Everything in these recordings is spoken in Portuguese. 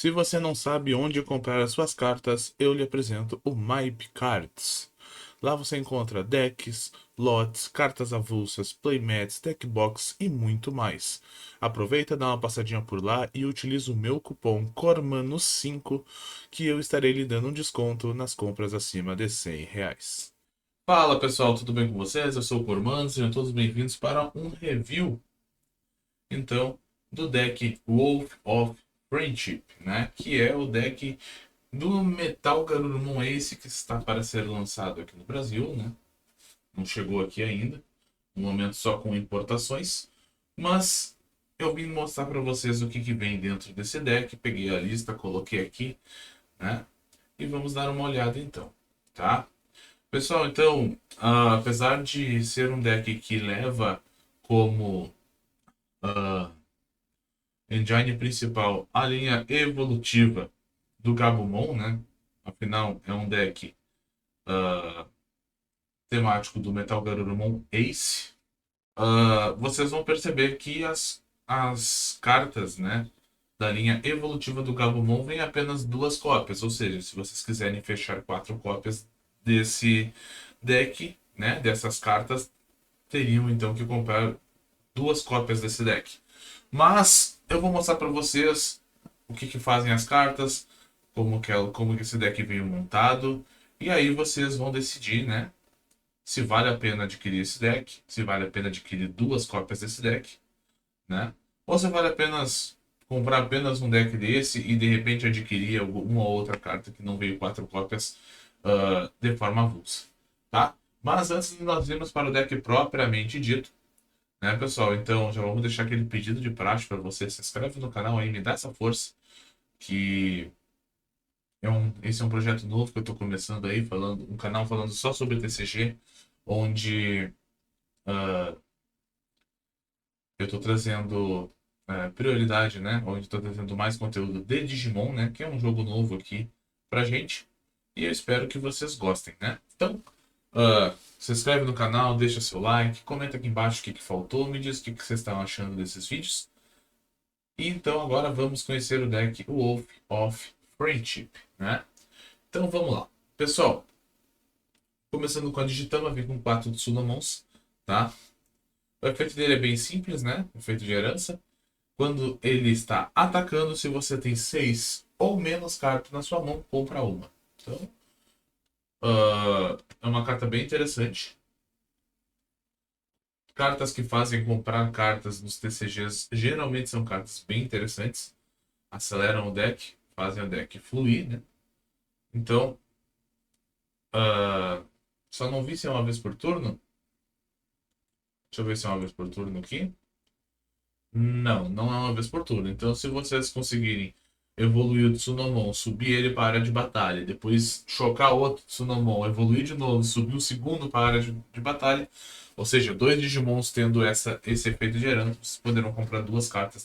Se você não sabe onde comprar as suas cartas, eu lhe apresento o MyP Cards. Lá você encontra decks, lotes, cartas avulsas, playmats, deckbox e muito mais. Aproveita, dá uma passadinha por lá e utilize o meu cupom CORMANO5 que eu estarei lhe dando um desconto nas compras acima de R$ 100. Fala pessoal, tudo bem com vocês? Eu sou o Cormano, sejam todos bem-vindos para um review então do deck Wolf of Friendship, né? Que é o deck do Metal Garurumon Ace que está para ser lançado aqui no Brasil, né? Não chegou aqui ainda, no momento só com importações, mas eu vim mostrar para vocês o que vem dentro desse deck. Peguei a lista, coloquei aqui, né? E vamos dar uma olhada então, tá? Pessoal, então, apesar de ser um deck que leva como ah, engine principal a linha evolutiva do Gabumon, né? Afinal, é um deck ah, temático do Metal Garurumon Ace. Vocês vão perceber que as cartas, né, da linha evolutiva do Gabumon vem apenas duas cópias, ou seja, se vocês quiserem fechar quatro cópias desse deck, né, dessas cartas, teriam então que comprar duas cópias desse deck. Mas eu vou mostrar para vocês o que fazem as cartas, como que esse deck veio montado, e aí vocês vão decidir, né, se vale a pena adquirir esse deck, se vale a pena adquirir duas cópias desse deck, né, ou se vale apenas comprar apenas um deck desse e de repente adquirir uma ou outra carta que não veio quatro cópias de forma avulsa, tá? Mas antes de nós irmos para o deck propriamente dito, né, pessoal? Então já vamos deixar aquele pedido de praxe para você. Se inscreve no canal aí, me dá essa força. Que esse é um projeto novo que eu estou começando aí, um canal falando só sobre TCG, onde eu estou trazendo prioridade, né? Onde estou trazendo mais conteúdo de Digimon, né? Que é um jogo novo aqui pra gente. E eu espero que vocês gostem, né? Então, se inscreve no canal, deixa seu like, comenta aqui embaixo o que faltou, me diz o que vocês estão achando desses vídeos. E então agora vamos conhecer o deck Wolf of Friendship, né? Então vamos lá. Pessoal, começando com a Digitama, vem com 4 Tsunomons, tá? O efeito dele é bem simples, né? Efeito de herança. Quando ele está atacando, se você tem 6 ou menos cartas na sua mão, compra uma. Então, é uma carta bem interessante. Cartas que fazem comprar cartas nos TCGs geralmente são cartas bem interessantes. Aceleram o deck, fazem o deck fluir, né? Então, só não vi se é uma vez por turno. Deixa eu ver se é uma vez por turno aqui. Não, não é uma vez por turno. Então, se vocês conseguirem evoluir o Tsunomon, subir ele para a área de batalha, depois chocar outro Tsunomon, evoluir de novo, subir o segundo para a área de batalha, ou seja, dois Digimons tendo esse efeito de herança, vocês poderão comprar duas cartas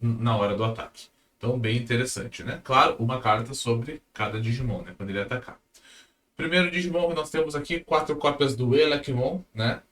na hora do ataque. Então, bem interessante, né? Claro, uma carta sobre cada Digimon, né? Quando ele atacar. Primeiro Digimon que nós temos aqui, quatro cópias do Elecmon, né?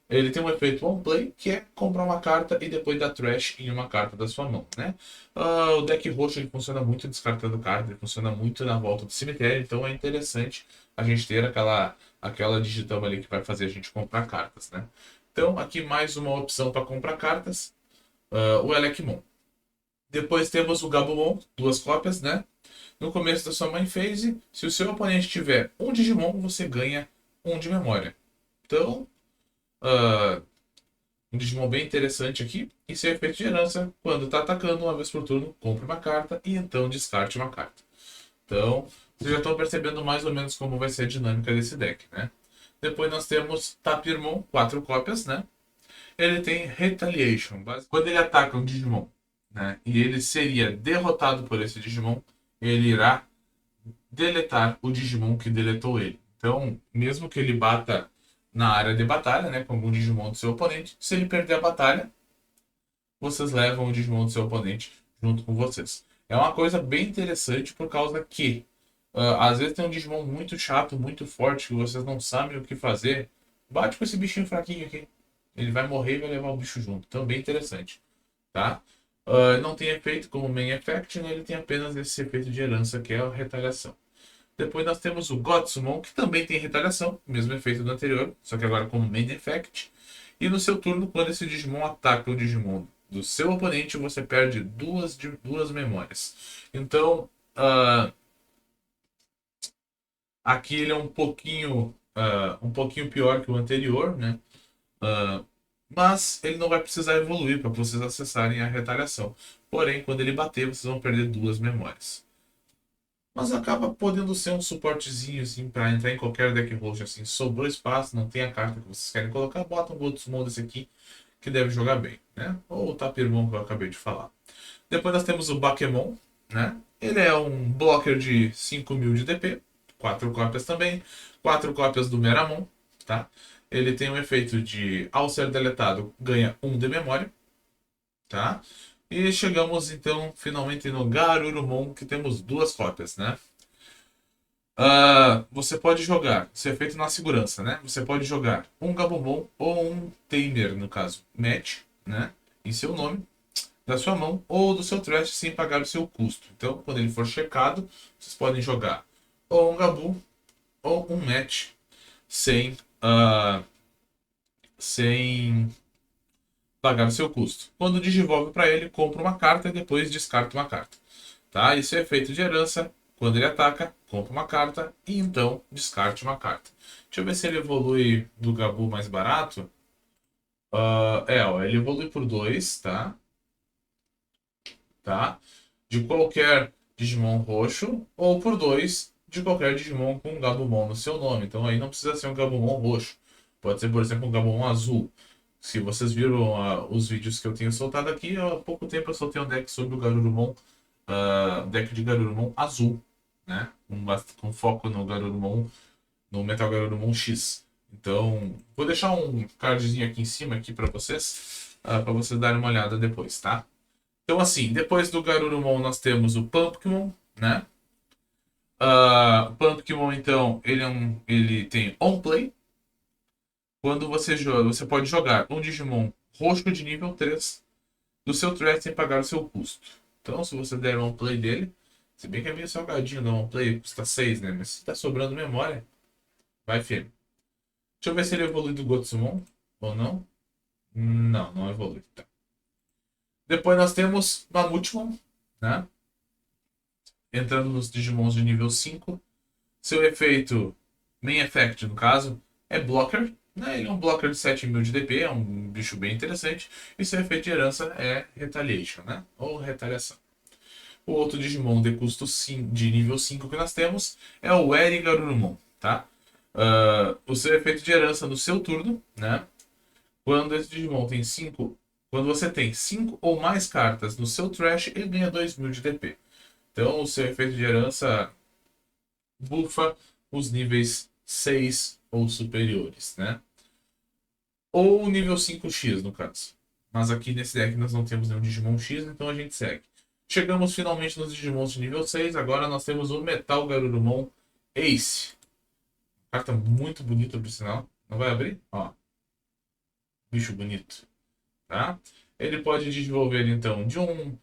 Ele tem um efeito one play, que é comprar uma carta e depois dar trash em uma carta da sua mão, né? O deck roxo ele funciona muito descartando carta, ele funciona muito na volta do cemitério, então é interessante a gente ter aquela digitama ali que vai fazer a gente comprar cartas, né? Então aqui mais uma opção para comprar cartas, o Elecmon. Depois temos o Gabumon, duas cópias, né? No começo da sua main phase, se o seu oponente tiver um Digimon, você ganha um de memória. Então, uh, um Digimon bem interessante aqui. E seu efeito de herança, quando está atacando uma vez por turno, compre uma carta e então descarte uma carta. Então, vocês já estão percebendo mais ou menos como vai ser a dinâmica desse deck, né? Depois nós temos Tapirmon, quatro cópias, né? Ele tem Retaliation. Quando ele ataca um Digimon, né, e ele seria derrotado por esse Digimon, ele irá deletar o Digimon que deletou ele. Então, mesmo que ele bata na área de batalha, né, com algum Digimon do seu oponente, se ele perder a batalha, vocês levam o Digimon do seu oponente junto com vocês. É uma coisa bem interessante por causa que às vezes tem um Digimon muito chato, muito forte, que vocês não sabem o que fazer. Bate com esse bichinho fraquinho aqui. Ele vai morrer e vai levar o bicho junto. Então, bem interessante, tá? Não tem efeito como Main Effect, né? Ele tem apenas esse efeito de herança, que é a retaliação. Depois nós temos o Godsumon, que também tem retaliação, mesmo efeito do anterior, só que agora como Main Effect. E no seu turno, quando esse Digimon ataca o Digimon do seu oponente, você perde duas memórias. Então, aqui ele é um pouquinho pior que o anterior, né? Mas ele não vai precisar evoluir para vocês acessarem a retaliação. Porém, quando ele bater, vocês vão perder duas memórias. Mas acaba podendo ser um suportezinho, assim, pra entrar em qualquer deck host, assim. Sobrou espaço, não tem a carta que vocês querem colocar, bota um Godsumon desse aqui, que deve jogar bem, né? Ou o Tapirmon, que eu acabei de falar. Depois nós temos o Bakemon, né? Ele é um blocker de 5.000 de DP, 4 cópias também, 4 cópias do Meramon, tá? Ele tem um efeito de, ao ser deletado, ganha 1 de memória, tá? E chegamos então finalmente no Garurumon, que temos duas cópias, né? Você pode jogar, isso é feito na segurança, né? Você pode jogar um Gabumon ou um Tamer, no caso, match, né? Em seu nome, da sua mão ou do seu trash sem pagar o seu custo. Então, quando ele for checado, vocês podem jogar ou um Gabu ou um match sem, sem pagar o seu custo. Quando digivolve para ele, compra uma carta e depois descarta uma carta. Tá? Isso é efeito de herança. Quando ele ataca, compra uma carta e então descarte uma carta. Deixa eu ver se ele evolui do Gabu mais barato. Ó, ele evolui por 2, tá? Tá? De qualquer Digimon roxo ou por 2 de qualquer Digimon com um Gabumon no seu nome. Então aí não precisa ser um Gabumon roxo. Pode ser, por exemplo, um Gabumon azul. Se vocês viram os vídeos que eu tenho soltado aqui, há pouco tempo eu soltei um deck sobre o Garurumon, deck de Garurumon azul, né? Com foco no Garurumon, no Metal Garurumon X. Então, vou deixar um cardzinho aqui em cima aqui para vocês darem uma olhada depois, tá? Então, assim, depois do Garurumon nós temos o Pumpkmon, né? O Pumpkmon, então, ele tem on-play. Quando você joga, você pode jogar um Digimon roxo de nível 3 do seu threat sem pagar o seu custo. Então, se você der um play dele, se bem que é meio salgadinho dar um play, custa 6, né? Mas se tá sobrando memória, vai firme. Deixa eu ver se ele evolui do Gotsumon ou não. Não, não evolui. Tá. Depois nós temos Mamutmon, né? Entrando nos Digimons de nível 5. Seu efeito, Main Effect no caso, é Blocker. Né? Ele é um blocker de 7.000 de DP, é um bicho bem interessante. E seu efeito de herança é Retaliation, né? Ou Retaliação. O outro Digimon de custo de nível 5 que nós temos é o Erigarurumon, tá? O seu efeito de herança no seu turno, né? Quando esse Digimon tem 5, quando você tem 5 ou mais cartas no seu trash, ele ganha 2.000 de DP. Então, o seu efeito de herança bufa os níveis 6 ou superiores, né? Ou o nível 5x, no caso. Mas aqui nesse deck nós não temos nenhum Digimon X, então a gente segue. Chegamos finalmente nos Digimons de nível 6. Agora nós temos o Metal Garurumon Ace. Carta muito bonita, por sinal. Não vai abrir? Ó. Bicho bonito. Tá? Ele pode desenvolver, então, de um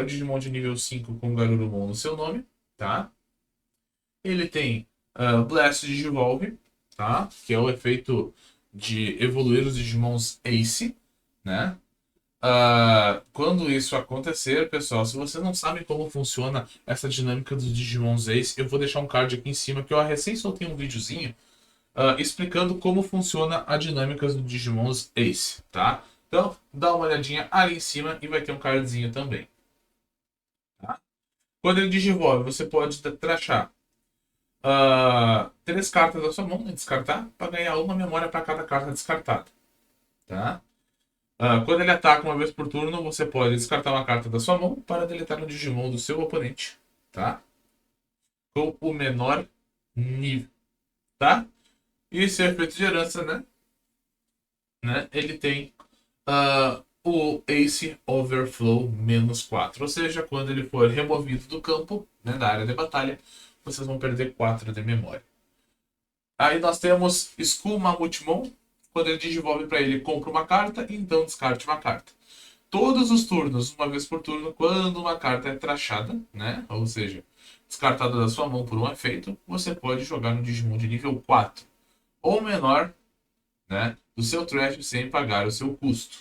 Digimon de nível 5 com Garurumon no seu nome. Tá? Ele tem Blast Digivolve, tá? Que é o efeito de evoluir os Digimons Ace, né? Quando isso acontecer, pessoal, se vocês não sabem como funciona essa dinâmica dos Digimons Ace, eu vou deixar um card aqui em cima que eu recém soltei um videozinho explicando como funciona a dinâmica dos Digimons Ace, tá? Então, dá uma olhadinha ali em cima e vai ter um cardzinho também. Tá? Quando ele digivolve, você pode trachar 3 cartas da sua mão, né, descartar, para ganhar uma memória para cada carta descartada. Tá? Quando ele ataca uma vez por turno, você pode descartar uma carta da sua mão para deletar um Digimon do seu oponente, tá? Com o menor nível, tá? E seu efeito de herança, né? Ele tem o Ace Overflow -4. Ou seja, quando ele for removido do campo, né, da área de batalha, vocês vão perder 4 de memória. Aí nós temos Skull Mamutmon. Quando ele digivolve para ele, compra uma carta e então descarte uma carta. todos os turnos, uma vez por turno, quando uma carta é trashada, né? Ou seja, descartada da sua mão por um efeito, você pode jogar no Digimon de nível 4 ou menor, né? Do seu trash sem pagar o seu custo.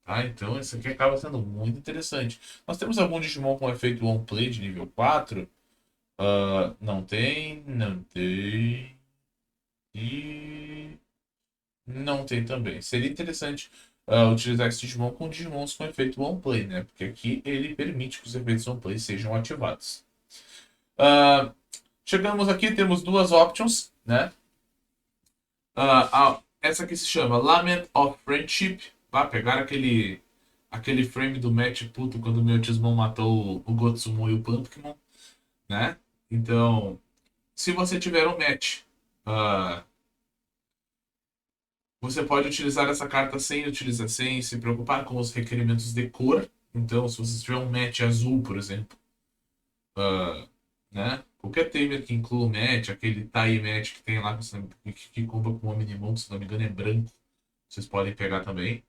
Tá? Então, isso aqui acaba sendo muito interessante. Nós temos algum Digimon com efeito One Play de nível 4? Não tem, não tem. E não tem também. Seria interessante utilizar esse Digimon com Digimons com efeito One Play, né? Porque aqui ele permite que os efeitos One Play sejam ativados. Ah, chegamos aqui, temos duas options, né? Essa aqui se chama Lament of Friendship. Vai pegar aquele frame do match puto quando o Meutismon matou o Gotsumon e o Pumpkmon, né? Então, se você tiver um match, ah, você pode utilizar essa carta sem se preocupar com os requerimentos de cor. Então, se você tiver um match azul, por exemplo, né? Qualquer tamer que inclua o match, aquele tie match que tem lá que compra com o Omnimon, se não me engano, é branco. Vocês podem pegar também.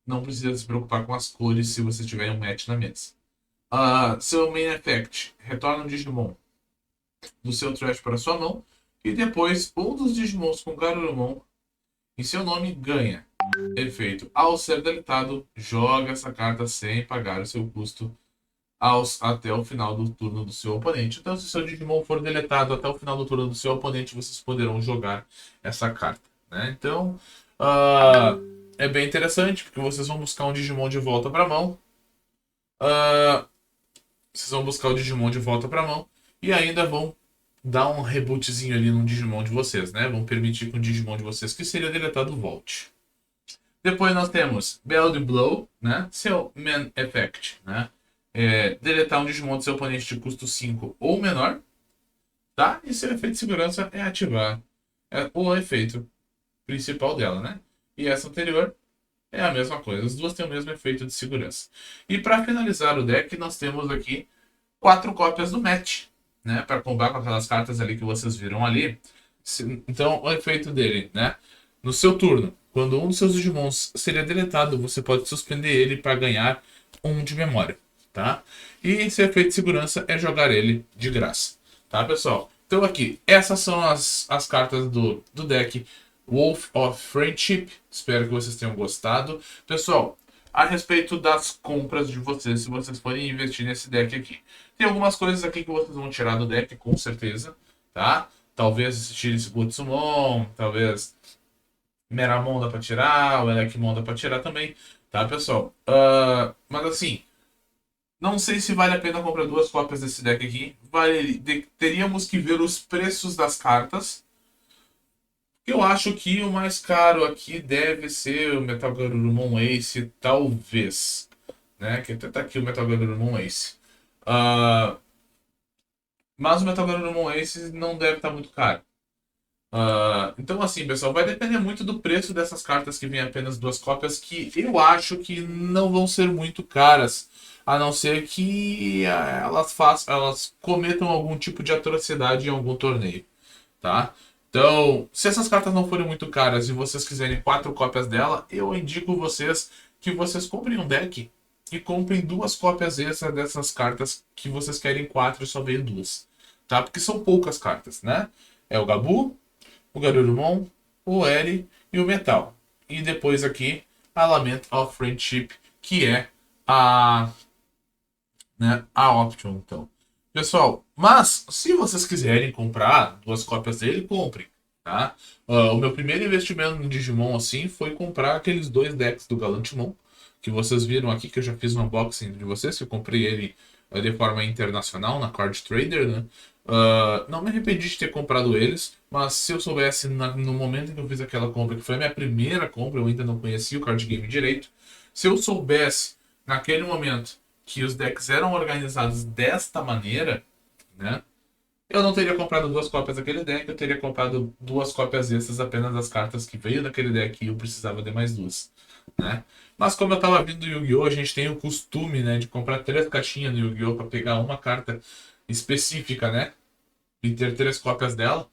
Não precisa se preocupar com as cores se você tiver um match na mesa. Seu main effect retorna um Digimon do seu trash para sua mão. E depois, um dos Digimons com Garurumon em seu nome ganha. Efeito: ao ser deletado, joga essa carta sem pagar o seu custo até o final do turno do seu oponente. Então, se seu Digimon for deletado até o final do turno do seu oponente, vocês poderão jogar essa carta. Né? Então, é bem interessante, porque vocês vão buscar um Digimon de volta para a mão. Vocês vão buscar o Digimon de volta para a mão e ainda vão dar um rebootzinho ali no Digimon de vocês, né? Vão permitir que o Digimon de vocês que seria deletado volte. Depois nós temos Beld Blow, né? Seu Man Effect, né? Deletar um Digimon do seu oponente de custo 5 ou menor, tá? E seu efeito de segurança é ativar o efeito principal dela, né? E essa anterior é a mesma coisa. As duas têm o mesmo efeito de segurança. E para finalizar o deck, nós temos aqui 4 cópias do match, né? Para combar com aquelas cartas ali que vocês viram ali. Então, o efeito dele, né? No seu turno, quando um dos seus Digimons seria deletado, você pode suspender ele para ganhar um de memória, tá? E esse efeito de segurança é jogar ele de graça, tá, pessoal? Então aqui, essas são as cartas do deck Wolf of Friendship. Espero que vocês tenham gostado. Pessoal, a respeito das compras de vocês, se vocês forem investir nesse deck aqui. Tem algumas coisas aqui que vocês vão tirar do deck, com certeza, tá? Talvez tire esse Gotsumon, talvez Meramon dá pra tirar, o Elekmon dá pra tirar também, tá, pessoal? Mas assim, não sei se vale a pena comprar duas cópias desse deck aqui. Teríamos que ver os preços das cartas. Eu acho que o mais caro aqui deve ser o Metal Garurumon Ace, talvez. Né? Que até tá aqui o Metal Garurumon Ace. Mas o Metal Garurumon Ace não deve estar muito caro. Então, assim, pessoal, vai depender muito do preço dessas cartas que vêm apenas duas cópias, que eu acho que não vão ser muito caras, a não ser que elas cometam algum tipo de atrocidade em algum torneio, tá? Então, se essas cartas não forem muito caras e vocês quiserem 4 cópias dela, eu indico vocês que vocês comprem um deck e comprem 2 cópias extras dessas cartas que vocês querem 4 e só veio 2, tá? Porque são poucas cartas, né? É o Gabu, o Garurumon, o Eri e o Metal. E depois aqui a Lament of Friendship, que é a Option, então. Pessoal, mas se vocês quiserem comprar 2 cópias dele, comprem, tá? O meu primeiro investimento no Digimon, assim, foi comprar aqueles 2 decks do Galantimon, que vocês viram aqui, que eu já fiz um unboxing de vocês, que eu comprei ele de forma internacional, na Card Trader, né? Não me arrependi de ter comprado eles, mas se eu soubesse no momento em que eu fiz aquela compra, que foi a minha primeira compra, eu ainda não conhecia o card game direito, se eu soubesse naquele momento que os decks eram organizados desta maneira, né? Eu não teria comprado 2 cópias daquele deck, eu teria comprado 2 cópias extras apenas das cartas que veio daquele deck e eu precisava de mais 2, né? Mas como eu tava vindo do Yu-Gi-Oh!, a gente tem o costume, né, de comprar 3 caixinhas no Yu-Gi-Oh! Para pegar uma carta específica, né? E ter 3 cópias dela,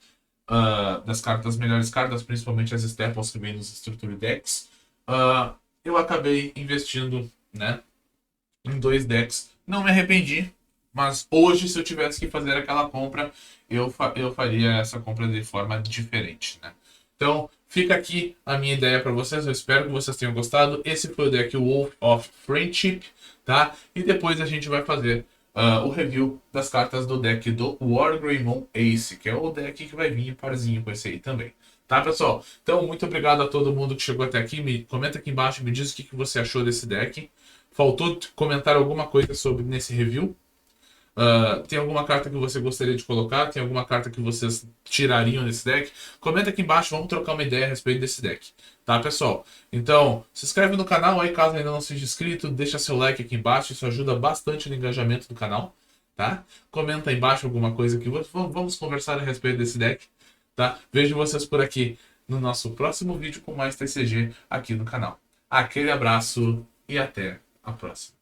das cartas melhores cartas, principalmente as Staples que vêm nos Structure Decks. eu acabei investindo, né, em 2 decks. Não me arrependi, mas hoje, se eu tivesse que fazer aquela compra, eu faria essa compra de forma diferente, né? Então, fica aqui a minha ideia para vocês. Eu espero que vocês tenham gostado. Esse foi o deck Wolf of Friendship, tá? E depois a gente vai fazer o review das cartas do deck do Wargreymon Ace, que é o deck que vai vir parzinho com esse aí também. Tá, pessoal? Então, muito obrigado a todo mundo que chegou até aqui. Comenta aqui embaixo, me diz o que você achou desse deck. Faltou comentar alguma coisa sobre nesse review? Tem alguma carta que você gostaria de colocar? Tem alguma carta que vocês tirariam desse deck? Comenta aqui embaixo, vamos trocar uma ideia a respeito desse deck. Tá, pessoal? Então, se inscreve no canal aí caso ainda não seja inscrito, deixa seu like aqui embaixo, isso ajuda bastante no engajamento do canal, tá? Comenta aí embaixo alguma coisa que vamos conversar a respeito desse deck, tá? Vejo vocês por aqui no nosso próximo vídeo com mais TCG aqui no canal. Aquele abraço e até a próxima.